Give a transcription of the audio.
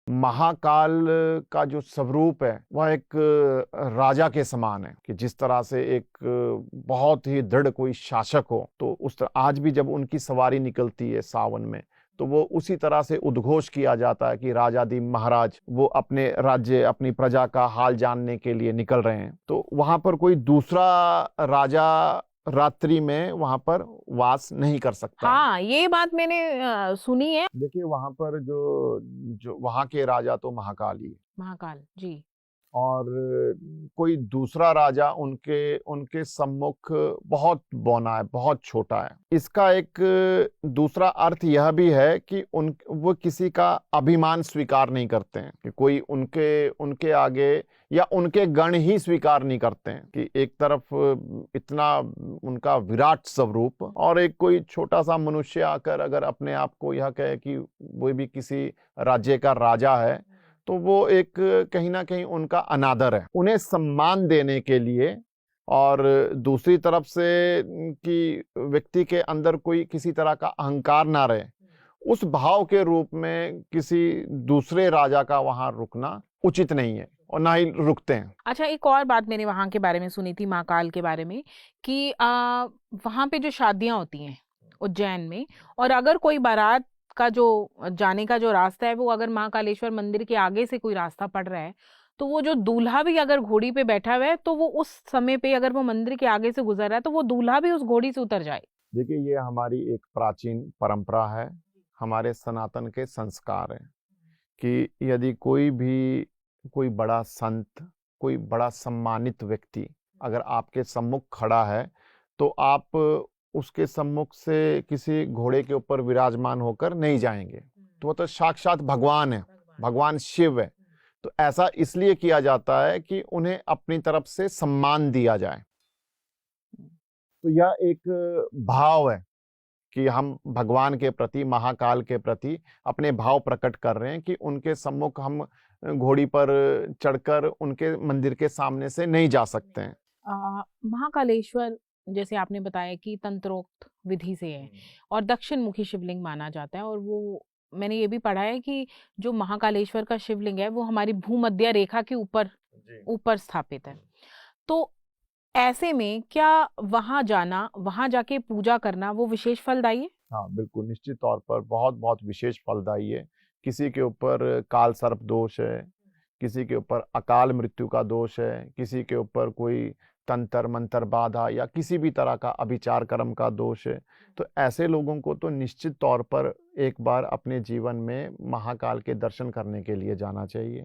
महाकाल का जो स्वरूप है वह एक राजा के समान है कि जिस तरह से एक बहुत ही दृढ़ कोई शासक हो, तो उस तरह आज भी जब उनकी सवारी निकलती है सावन में, तो वो उसी तरह से उद्घोष किया जाता है कि राजाधि महाराज वो अपने राज्य अपनी प्रजा का हाल जानने के लिए निकल रहे हैं। तो वहां पर कोई दूसरा राजा रात्रि में वहां पर वास नहीं कर सकता है। हाँ, ये बात मैंने सुनी है। देखिए वहां पर जो जो वहां के राजा तो महाकाल ही है, महाकाल जी। और कोई दूसरा राजा उनके उनके सम्मुख बहुत बौना है, बहुत छोटा है। इसका एक दूसरा अर्थ यह भी है कि वो किसी का अभिमान स्वीकार नहीं करते हैं, कि कोई उनके उनके आगे या उनके गण ही स्वीकार नहीं करते हैं, कि एक तरफ इतना उनका विराट स्वरूप और एक कोई छोटा सा मनुष्य आकर अगर अपने आप को यह कहे कि वो भी किसी राज्य का राजा है, तो वो एक कहीं ना कहीं उनका अनादर है। उन्हें सम्मान देने के लिए और दूसरी तरफ से कि व्यक्ति के अंदर कोई किसी तरह का अहंकार ना रहे, उस भाव के रूप में किसी दूसरे राजा का वहां रुकना उचित नहीं है और ना ही रुकते हैं। अच्छा, एक और बात मैंने वहां के बारे में सुनी थी, महाकाल के बारे में, कि वहां पे जो शादियां होती हैं उज्जैन में, और अगर कोई बारात का जो जाने का जो रास्ता है वो अगर महाकालेश्वर मंदिर के आगे से कोई रास्ता पड़ रहा है, तो वो जो दूल्हा भी अगर घोड़ी पे बैठा हुआ है तो वो उस समय पे अगर वो मंदिर के आगे से गुजर रहा है तो वो दूल्हा भी उस घोड़ी से उतर जाए। देखिए ये हमारी एक प्राचीन परंपरा है, हमारे सनातन के संस्कार है कि यदि कोई बड़ा संत, कोई बड़ा सम्मानित व्यक्ति अगर आपके सम्मुख खड़ा है, तो आप उसके सम्मुख से किसी घोड़े के ऊपर विराजमान होकर नहीं जाएंगे। तो वो तो साक्षात भगवान है, भगवान शिव है। तो ऐसा इसलिए किया जाता है कि उन्हें अपनी तरफ से सम्मान दिया जाए। तो यह एक भाव है कि हम भगवान के प्रति, महाकाल के प्रति अपने भाव प्रकट कर रहे हैं कि उनके सम्मुख हम घोड़ी पर चढ़कर उनके मंदिर के सामने से नहीं जा सकते हैं। महाकालेश्वर जैसे आपने बताया कि तंत्रोक्त विधि से है और दक्षिण मुखी शिवलिंग माना जाता है, और वो मैंने ये भी पढ़ा है कि जो महाकालेश्वर का शिवलिंग है वो हमारी भूमध्य रेखा के ऊपर ऊपर स्थापित है। तो ऐसे में क्या वहां जाना, वहां जाके पूजा करना वो विशेष फलदायी है? हाँ बिल्कुल, निश्चित तौर पर बहुत बहुत विशेष फलदायी है। किसी के ऊपर काल सर्प दोष है, किसी के ऊपर अकाल मृत्यु का दोष है, किसी के ऊपर कोई तंत्र मंत्र बाधा या किसी भी तरह का अभिचार कर्म का दोष है, तो ऐसे लोगों को तो निश्चित तौर पर एक बार अपने जीवन में महाकाल के दर्शन करने के लिए जाना चाहिए।